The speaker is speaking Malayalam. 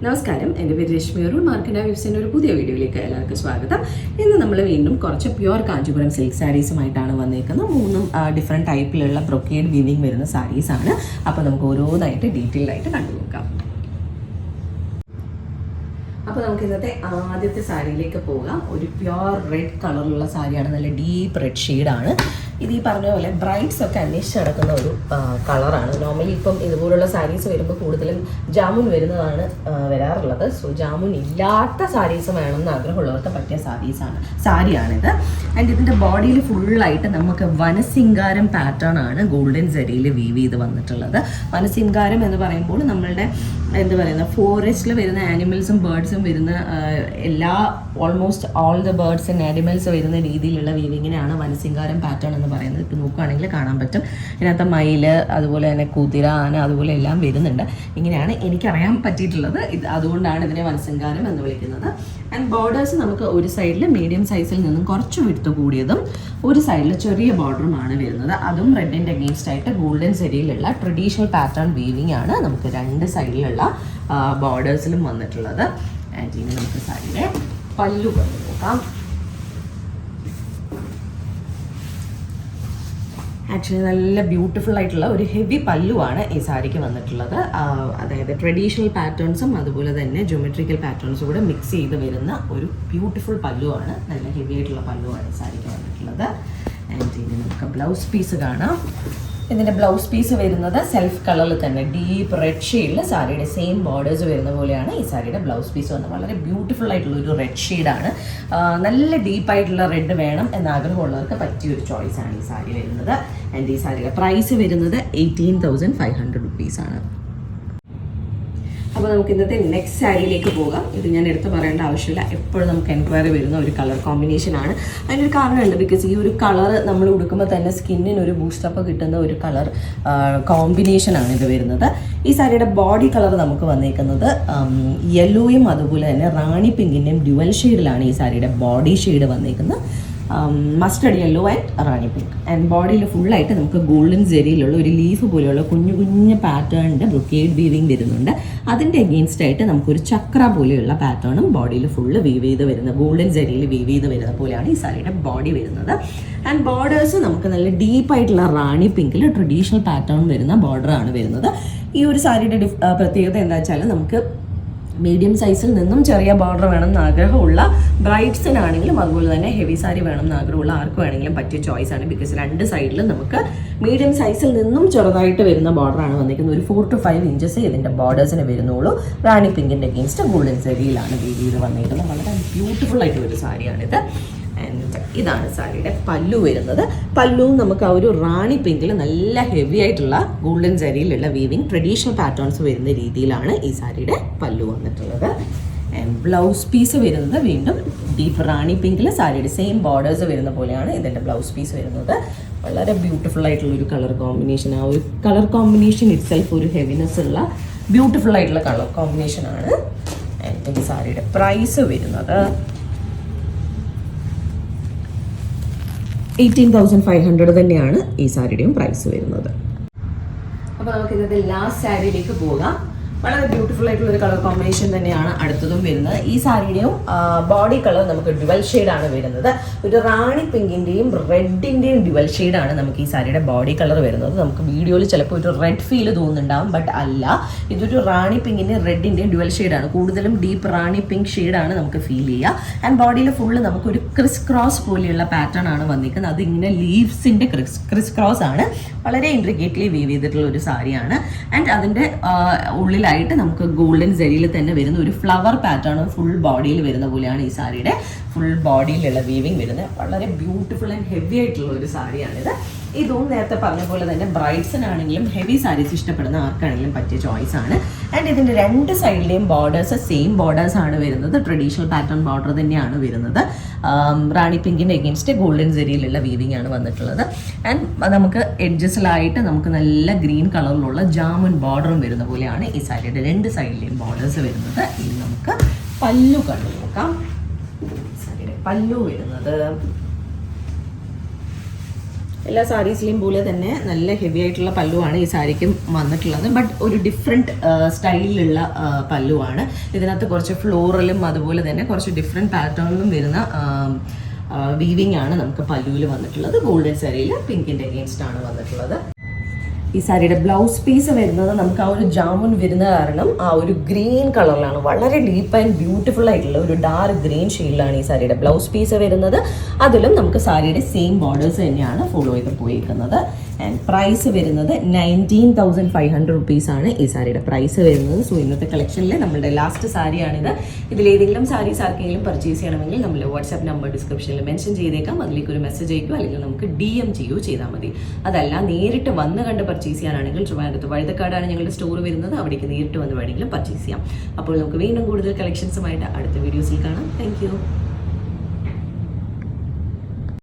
നമസ്കാരം, എൻ്റെ പേര് രശ്മി അരുൺ. മാർക്കൻഡ വ്യൂസിൻ്റെ ഒരു പുതിയ വീഡിയോയിലേക്ക് എല്ലാവർക്കും സ്വാഗതം. ഇന്ന് നമ്മൾ വീണ്ടും കുറച്ച് പ്യുവർ കാഞ്ചീപുരം സിൽക്ക് സാരീസുമായിട്ടാണ് വന്നേക്കുന്നത്. മൂന്നും ഡിഫറെൻറ്റ് ടൈപ്പിലുള്ള ബ്രൊക്കേഡ് വീവിങ് വരുന്ന സാരീസാണ്. അപ്പോൾ നമുക്ക് ഓരോന്നായിട്ട് ഡീറ്റെയിൽഡ് ആയിട്ട് കണ്ടു നോക്കാം. അപ്പോൾ നമുക്ക് ഇന്നത്തെ ആദ്യത്തെ സാരിയിലേക്ക് പോകാം. ഒരു പ്യുവർ റെഡ് കളറിലുള്ള സാരിയാണ്. നല്ല ഡീപ്പ് റെഡ് ഷെയ്ഡാണ്. ഇത് ഈ പറഞ്ഞ പോലെ ബ്രൈഡ്സ് ഒക്കെ അന്വേഷിച്ച് നടക്കുന്ന ഒരു കളറാണ്. നോർമലി ഇപ്പം ഇതുപോലുള്ള സാരീസ് വരുമ്പോൾ കൂടുതലും ജാമുൻ വരുന്നതാണ് വരാറുള്ളത്. സോ ജാമുൻ ഇല്ലാത്ത സാരീസ് വേണമെന്ന് ആഗ്രഹമുള്ളവർക്ക് പറ്റിയ സാരിയാണിത്. ആൻഡ് ഇതിൻ്റെ ബോഡിയിൽ ഫുള്ളായിട്ട് നമുക്ക് വനസിംഗാരം പാറ്റേൺ ആണ് ഗോൾഡൻ സെരിയിൽ വീവ് ചെയ്ത് വന്നിട്ടുള്ളത്. വനസിംഗാരം എന്ന് പറയുമ്പോൾ നമ്മളുടെ എന്താ പറയുക, ഫോറസ്റ്റിൽ വരുന്ന ആനിമൽസും ബേർഡ്സും വരുന്ന almost all the birds and animals വരുന്ന രീതിയിലുള്ള വീവിങ്ങിനെയാണ് വനസിംഗാരം പാറ്റേൺ എന്ന് പറയുന്നത്. ഇപ്പോൾ നോക്കുകയാണെങ്കിൽ കാണാൻ പറ്റും. ഇതിനകത്ത് മയിൽ, അതുപോലെ തന്നെ കുതിര, ആന, അതുപോലെ എല്ലാം വരുന്നുണ്ട്. ഇങ്ങനെയാണ് എനിക്കറിയാൻ പറ്റിയിട്ടുള്ളത്. അതുകൊണ്ടാണ് ഇതിനെ വനസിംഗാരം എന്ന് വിളിക്കുന്നത്. ആൻഡ് ബോർഡേഴ്സ് നമുക്ക് ഒരു സൈഡിൽ മീഡിയം സൈസിൽ നിന്നും കുറച്ച് വിടുത്ത് കൂടിയതും ഒരു സൈഡിൽ ചെറിയ ബോർഡറുമാണ് വരുന്നത്. അതും റെഡിൻ്റെ അഗെയിൻസ്റ്റ് ആയിട്ട് ഗോൾഡൻ സെരിയിലുള്ള ട്രഡീഷണൽ പാറ്റേൺ വീവിംഗ് ആണ് നമുക്ക് രണ്ട് സൈഡിലുള്ള ബോർഡേഴ്സിലും വന്നിട്ടുള്ളത്. ആൻഡ് ഇനി നമുക്ക് സാരിയുടെ പല്ലു കണ്ടു നോക്കാം. ആക്ച്വലി നല്ല ബ്യൂട്ടിഫുൾ ആയിട്ടുള്ള ഒരു ഹെവി പല്ലുവാണ് ഈ സാരിക്ക് വന്നിട്ടുള്ളത്. അതായത് ട്രഡീഷണൽ പാറ്റേൺസും അതുപോലെ തന്നെ ജോമെട്രിക്കൽ പാറ്റേൺസും കൂടെ മിക്സ് ചെയ്ത് വരുന്ന ഒരു ബ്യൂട്ടിഫുൾ പല്ലുവാണ്. നല്ല ഹെവി ആയിട്ടുള്ള പല്ലുവാണ് ഈ സാരിക്ക് വന്നിട്ടുള്ളത്. ആൻഡ് ഇനി നമുക്ക് ബ്ലൗസ് പീസ് കാണാം. ഇതിൻ്റെ ബ്ലൗസ് പീസ് വരുന്നത് സെൽഫ് കളറിൽ തന്നെ ഡീപ്പ് റെഡ് ഷെയ്ഡിൽ സാരിയുടെ സെയിം ബോർഡേഴ്സ് വരുന്ന പോലെയാണ് ഈ സാരിയുടെ ബ്ലൗസ് പീസ് വന്നത്. വളരെ ബ്യൂട്ടിഫുൾ ആയിട്ടുള്ള ഒരു റെഡ് ഷെയ്ഡാണ്. നല്ല ഡീപ്പായിട്ടുള്ള റെഡ് വേണം എന്ന ആഗ്രഹമുള്ളവർക്ക് പറ്റിയൊരു ചോയ്സാണ് ഈ സാരി വരുന്നത്. ആൻഡ് ഈ സാരിയുടെ പ്രൈസ് വരുന്നത് 18,500 റുപ്പീസാണ്. അപ്പോൾ നമുക്ക് ഇന്നത്തെ നെക്സ്റ്റ് സാരിയിലേക്ക് പോകാം. ഇത് ഞാൻ എടുത്ത് പറയേണ്ട ആവശ്യമില്ല, എപ്പോഴും നമുക്ക് എൻക്വയറി വരുന്ന ഒരു കളർ കോമ്പിനേഷനാണ്. അതിനൊരു കാരണമുണ്ട്. ബിക്കോസ് ഈ ഒരു കളർ നമ്മൾ ഉടുക്കുമ്പോൾ തന്നെ സ്കിന്നിന് ഒരു ബൂസ്റ്റപ്പ് കിട്ടുന്ന ഒരു കളർ കോമ്പിനേഷനാണ് ഇത് വരുന്നത്. ഈ സാരിയുടെ ബോഡി കളർ നമുക്ക് വന്നേക്കുന്നത് യെല്ലോയും അതുപോലെ തന്നെ റാണി പിങ്കിൻ്റെയും ഡ്യുവൽ ഷെയ്ഡിലാണ് ഈ സാരിയുടെ ബോഡി ഷെയ്ഡ് വന്നേക്കുന്നത്. Mustard yellow and Rani pink. And ബോഡിയിൽ ഫുള്ളായിട്ട് നമുക്ക് ഗോൾഡൻ സെരിയിലുള്ള ഒരു ലീഫ് പോലെയുള്ള കുഞ്ഞു കുഞ്ഞു പാറ്റേണിൻ്റെ ബ്രൊക്കേഡ് വീവിങ് വരുന്നുണ്ട്. അതിൻ്റെ അഗെയിൻസ്റ്റ് ആയിട്ട് നമുക്കൊരു ചക്ര പോലെയുള്ള പാറ്റേണും ബോഡിയിൽ ഫുള്ള് വീവ് ചെയ്ത് വരുന്ന ഗോൾഡൻ സെരിയിൽ വീവ് ചെയ്ത് വരുന്ന പോലെയാണ് ഈ സാരിയുടെ ബോഡി വരുന്നത്. ആൻഡ് ബോർഡേഴ്സ് നമുക്ക് നല്ല ഡീപ്പായിട്ടുള്ള റാണി പിങ്കിൽ ട്രഡീഷണൽ പാറ്റേൺ വരുന്ന ബോർഡറാണ് വരുന്നത്. ഈ ഒരു സാരിയുടെ പ്രത്യേകത എന്താ വെച്ചാൽ നമുക്ക് മീഡിയം സൈസിൽ നിന്നും ചെറിയ ബോർഡർ വേണമെന്ന് ആഗ്രഹമുള്ള ബ്രൈഡ്സിനാണെങ്കിലും അതുപോലെ തന്നെ ഹെവി സാരി വേണമെന്ന് ആഗ്രഹമുള്ള ആർക്ക് വേണമെങ്കിലും പറ്റിയ ചോയ്സാണ്. ബിക്കോസ് രണ്ട് സൈഡിലും നമുക്ക് മീഡിയം സൈസിൽ നിന്നും ചെറുതായിട്ട് വരുന്ന ബോർഡറാണ് വന്നിരിക്കുന്നത്. ഒരു 4 to 5 ഇഞ്ചസ് ഇതിൻ്റെ ബോർഡേഴ്സിന് വരുന്നുള്ളൂ. റാണി പിങ്കിൻ്റെ അഗെയിൻസ്റ്റ് ഗോൾഡൻ സെരിയിലാണ് വീതിയിൽ വന്നിരിക്കുന്നത്. വളരെ ബ്യൂട്ടിഫുൾ ആയിട്ടുള്ള ഒരു സാരിയാണിത്. ആൻഡ് ഇതാണ് സാരിയുടെ പല്ലു വരുന്നത്. പല്ലുവും നമുക്ക് ആ ഒരു റാണി പിങ്കിൽ നല്ല ഹെവി ആയിട്ടുള്ള ഗോൾഡൻ സെരിയിലുള്ള വീവിങ് ട്രഡീഷണൽ പാറ്റേൺസ് വരുന്ന രീതിയിലാണ് ഈ സാരിയുടെ പല്ലു വന്നിട്ടുള്ളത്. ആൻഡ് ബ്ലൗസ് പീസ് വരുന്നത് വീണ്ടും ഡീപ്പ് റാണി പിങ്കിൽ സാരിയുടെ സെയിം ബോർഡേഴ്സ് വരുന്ന പോലെയാണ് ഇതിൻ്റെ ബ്ലൗസ് പീസ് വരുന്നത്. വളരെ ബ്യൂട്ടിഫുൾ ആയിട്ടുള്ള ഒരു കളർ കോമ്പിനേഷൻ. ആ ഒരു കളർ കോമ്പിനേഷൻ ഇറ്റ്സെൽഫ് ഒരു ഹെവിനെസ് ഉള്ള ബ്യൂട്ടിഫുൾ ആയിട്ടുള്ള കളർ കോമ്പിനേഷനാണ്. ആൻഡ് ഈ സാരിയുടെ പ്രൈസ് വരുന്നത് 18,500 തന്നെയാണ് ഈ സാരിയുടെയും പ്രൈസ് വരുന്നത്. അപ്പോൾ നമുക്ക് ഇന്നത്തെ ലാസ്റ്റ് സാരിയിലേക്ക് പോകാം. വളരെ ബ്യൂട്ടിഫുൾ ആയിട്ടുള്ള ഒരു കളർ കോമ്പിനേഷൻ തന്നെയാണ് അടുത്തതും വരുന്നത്. ഈ സാരിയുടെയും ബോഡി കളർ നമുക്ക് ഡ്യുവൽ ഷെയ്ഡാണ് വരുന്നത്. ഒരു റാണി പിങ്കിൻ്റെയും റെഡിൻ്റെയും ഡ്യുവൽ ഷെയ്ഡാണ് നമുക്ക് ഈ സാരിയുടെ ബോഡി കളർ വരുന്നത്. നമുക്ക് വീഡിയോയിൽ ചിലപ്പോൾ ഒരു റെഡ് ഫീൽ തോന്നുന്നുണ്ടാവും, ബട്ട് അല്ല, ഇതൊരു റാണി പിങ്കിൻ്റെയും റെഡിൻ്റെയും ഡ്യുവൽ ഷെയ്ഡാണ്. കൂടുതലും ഡീപ്പ് റാണി പിങ്ക് ഷെയ്ഡാണ് നമുക്ക് ഫീൽ ചെയ്യുക. ആൻഡ് ബോഡിയിൽ ഫുള്ള് നമുക്കൊരു ക്രിസ് ക്രോസ് പോലെയുള്ള പാറ്റേൺ ആണ് വന്നിരിക്കുന്നത്. അതിങ്ങനെ ലീവ്സിൻ്റെ ക്രിസ് ക്രോസ് ആണ്. വളരെ ഇൻട്രിക്കേറ്റ്ലി വീവ് ചെയ്തിട്ടുള്ള ഒരു സാരിയാണ്. ആൻഡ് അതിൻ്റെ ഉള്ളിലായിട്ട് നമുക്ക് ഗോൾഡൻ സെരിയിൽ തന്നെ വരുന്ന ഒരു ഫ്ലവർ പാറ്റേൺ ഫുൾ ബോഡിയിൽ വരുന്ന പോലെയാണ് ഈ സാരിയുടെ ഫുൾ ബോഡിയിലുള്ള വീവിങ് വരുന്നത്. വളരെ ബ്യൂട്ടിഫുൾ ആൻഡ് ഹെവി ആയിട്ടുള്ള ഒരു സാരിയാണിത്. ഇതും നേരത്തെ പറഞ്ഞ പോലെ തന്നെ ബ്രൈഡ്സിനാണെങ്കിലും ഹെവി സാരീസ് ഇഷ്ടപ്പെടുന്ന ആർക്കാണെങ്കിലും പറ്റിയ ചോയ്സ് ആണ്. ആൻഡ് ഇതിൻ്റെ രണ്ട് സൈഡിലെയും ബോർഡേഴ്സ് സെയിം ബോർഡേഴ്സ് ആണ് വരുന്നത്. ട്രഡീഷണൽ പാറ്റേൺ ബോർഡർ തന്നെയാണ് വരുന്നത്. റാണി പിങ്കിൻ്റെ അഗെയിൻസ്റ്റ് ഗോൾഡൻ സെരിയിലുള്ള വീവിംഗ് ആണ് വന്നിട്ടുള്ളത്. ആൻഡ് നമുക്ക് എഡ്ജസിലായിട്ട് നമുക്ക് നല്ല ഗ്രീൻ കളറിലുള്ള ജാമുൻ ബോർഡറും വരുന്ന പോലെയാണ് ഈ സാരിയുടെ രണ്ട് സൈഡിലെയും ബോർഡേഴ്സ് വരുന്നത്. ഇനി നമുക്ക് പല്ലു കണ്ടു നോക്കാം. സാരിയുടെ പല്ലു വരുന്നത് എല്ലാ സാരീസിലെയും പോലെ തന്നെ നല്ല ഹെവി ആയിട്ടുള്ള പല്ലുവാണ് ഈ സാരിക്കും വന്നിട്ടുള്ളത്. ബട്ട് ഒരു ഡിഫറെൻറ്റ് സ്റ്റൈലിലുള്ള പല്ലുവാണ്. ഇതിനകത്ത് കുറച്ച് ഫ്ലോറലും അതുപോലെ തന്നെ കുറച്ച് ഡിഫറെൻറ്റ് പാറ്റേണിലും വരുന്ന വീവിങ് ആണ് നമുക്ക് പല്ലുവിൽ വന്നിട്ടുള്ളത്. ഗോൾഡൻ സാരിയിൽ പിങ്കിൻ്റെ അഗെയിൻസ്റ്റ് ആണ് വന്നിട്ടുള്ളത്. ഈ സാരിയുടെ ബ്ലൗസ് പീസ് വരുന്നത് നമുക്ക് ആ ഒരു ജാമുൻ വരുന്ന കാരണം ആ ഒരു ഗ്രീൻ കളറിലാണ്, വളരെ ഡീപ്പ് ആൻഡ് ബ്യൂട്ടിഫുൾ ആയിട്ടുള്ള ഒരു ഡാർക്ക് ഗ്രീൻ ഷെയ്ഡിലാണ് ഈ സാരിയുടെ ബ്ലൗസ് പീസ് വരുന്നത്. അതിലും നമുക്ക് സാരിയുടെ സെയിം ബോർഡേഴ്സ് തന്നെയാണ് ഫോളോ ചെയ്ത് പോയിരിക്കുന്നത്. ആൻഡ് പ്രൈസ് വരുന്നത് 19,500 റുപ്പീസാണ് ഈ സാരിയുടെ പ്രൈസ് വരുന്നത്. സോ ഇന്നത്തെ കളക്ഷനിൽ നമ്മളുടെ ലാസ്റ്റ് സാരിയാണിത്. ഇതിലേതെങ്കിലും സാരീസ് ആർക്കെങ്കിലും പർച്ചേസ് ചെയ്യണമെങ്കിൽ നമ്മൾ വാട്സാപ്പ് നമ്പർ ഡിസ്ക്രിപ്ഷനിൽ മെൻഷൻ ചെയ്തേക്കാം. അതിലേക്ക് ഒരു മെസ്സേജ് അയക്കുക, അല്ലെങ്കിൽ നമുക്ക് DM ചെയ്യുകയോ ചെയ്താൽ മതി. അതല്ല നേരിട്ട് വന്ന് കണ്ട് പർച്ചേസ് ചെയ്യാനാണെങ്കിൽ ട്രിവാൻഡ്രത്ത് വഴുതക്കാടാണ് ഞങ്ങളുടെ സ്റ്റോർ വരുന്നത്. അവിടേക്ക് നേരിട്ട് വന്ന് വേണമെങ്കിലും പർച്ചേസ് ചെയ്യാം. അപ്പോൾ നമുക്ക് വീണ്ടും കൂടുതൽ കളക്ഷൻസുമായിട്ട് അടുത്ത വീഡിയോസിൽ കാണാം. താങ്ക്